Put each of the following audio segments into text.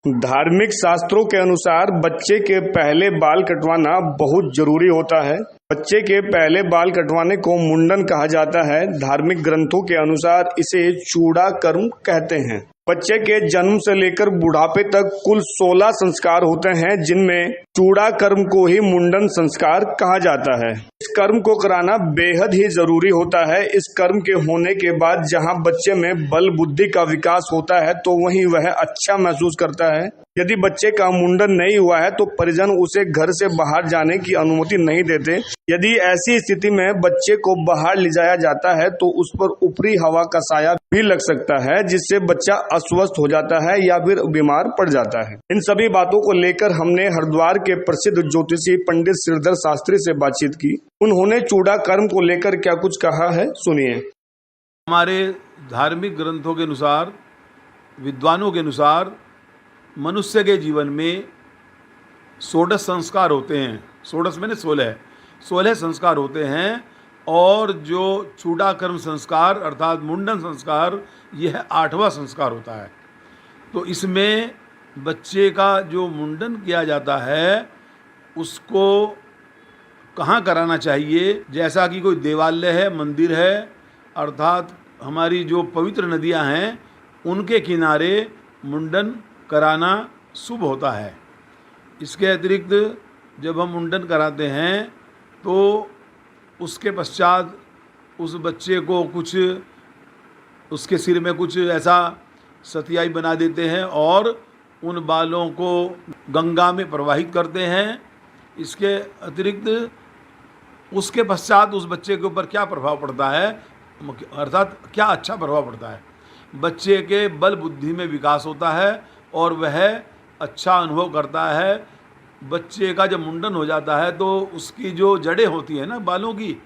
धार्मिक शास्त्रों के अनुसार बच्चे के पहले बाल कटवाना बहुत जरूरी होता है। बच्चे के पहले बाल कटवाने को मुंडन कहा जाता है। धार्मिक ग्रंथों के अनुसार इसे चूड़ा कर्म कहते हैं। बच्चे के जन्म से लेकर बुढ़ापे तक कुल 16 संस्कार होते हैं, जिनमें चूड़ा कर्म को ही मुंडन संस्कार कहा जाता है। इस कर्म को कराना बेहद ही जरूरी होता है। इस कर्म के होने के बाद जहां बच्चे में बल बुद्धि का विकास होता है तो वहीं वह अच्छा महसूस करता है। यदि बच्चे का मुंडन नहीं हुआ है तो परिजन उसे घर से बाहर जाने की अनुमति नहीं देते। यदि ऐसी स्थिति में बच्चे को बाहर ले जाया जाता है तो उस पर ऊपरी हवा का साया भी लग सकता है, जिससे बच्चा अस्वस्थ हो जाता है या फिर बीमार पड़ जाता है। इन सभी बातों को लेकर हमने हरिद्वार के प्रसिद्ध ज्योतिषी पंडित श्रीधर शास्त्री से बातचीत की। उन्होंने चूड़ा कर्म को लेकर क्या कुछ कहा है, सुनिए। हमारे धार्मिक ग्रंथों के अनुसार, विद्वानों के अनुसार, मनुष्य के जीवन में 16 संस्कार होते हैं। 16 मैंने 16 संस्कार होते हैं। और जो चूड़ा कर्म संस्कार अर्थात मुंडन संस्कार, यह 8वां संस्कार होता है। तो इसमें बच्चे का जो मुंडन किया जाता है उसको कहाँ कराना चाहिए, जैसा कि कोई देवालय है, मंदिर है, अर्थात हमारी जो पवित्र नदियाँ हैं उनके किनारे मुंडन कराना शुभ होता है। इसके अतिरिक्त जब हम मुंडन कराते हैं तो उसके पश्चात उस बच्चे को कुछ उसके सिर में कुछ ऐसा सतियाई बना देते हैं और उन बालों को गंगा में प्रवाहित करते हैं। इसके अतिरिक्त उसके पश्चात उस बच्चे के ऊपर क्या प्रभाव पड़ता है, अर्थात क्या अच्छा प्रभाव पड़ता है। बच्चे के बल बुद्धि में विकास होता है और वह अच्छा अनुभव करता है। बच्चे का जब मुंडन हो जाता है तो उसकी जो जड़ें होती हैं ना बालों की,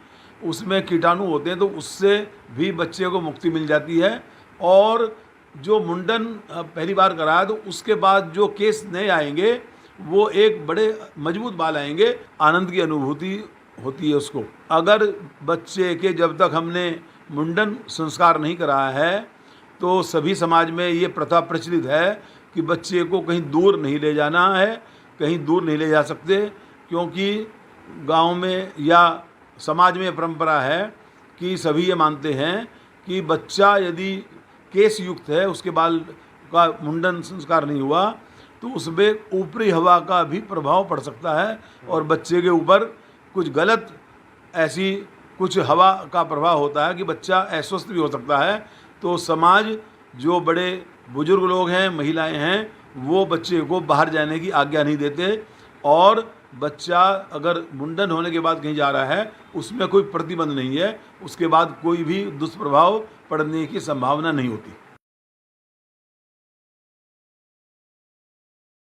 उसमें कीटाणु होते हैं, तो उससे भी बच्चे को मुक्ति मिल जाती है। और जो मुंडन पहली बार कराया तो उसके बाद जो केस नए आएंगे वो एक बड़े मजबूत बाल आएंगे, आनंद की अनुभूति होती है उसको। अगर बच्चे के जब तक हमने मुंडन संस्कार नहीं कराया है तो सभी समाज में ये प्रथा प्रचलित है कि बच्चे को कहीं दूर नहीं ले जाना है, कहीं दूर नहीं ले जा सकते, क्योंकि गांव में या समाज में परंपरा है कि सभी ये मानते हैं कि बच्चा यदि केस युक्त है, उसके बाल का मुंडन संस्कार नहीं हुआ तो उसमें ऊपरी हवा का भी प्रभाव पड़ सकता है और बच्चे के ऊपर कुछ गलत ऐसी कुछ हवा का प्रभाव होता है कि बच्चा अस्वस्थ भी हो सकता है। तो समाज, जो बड़े बुजुर्ग लोग हैं, महिलाएं हैं, वो बच्चे को बाहर जाने की आज्ञा नहीं देते। और बच्चा अगर मुंडन होने के बाद कहीं जा रहा है उसमें कोई प्रतिबंध नहीं है, उसके बाद कोई भी दुष्प्रभाव पड़ने की संभावना नहीं होती।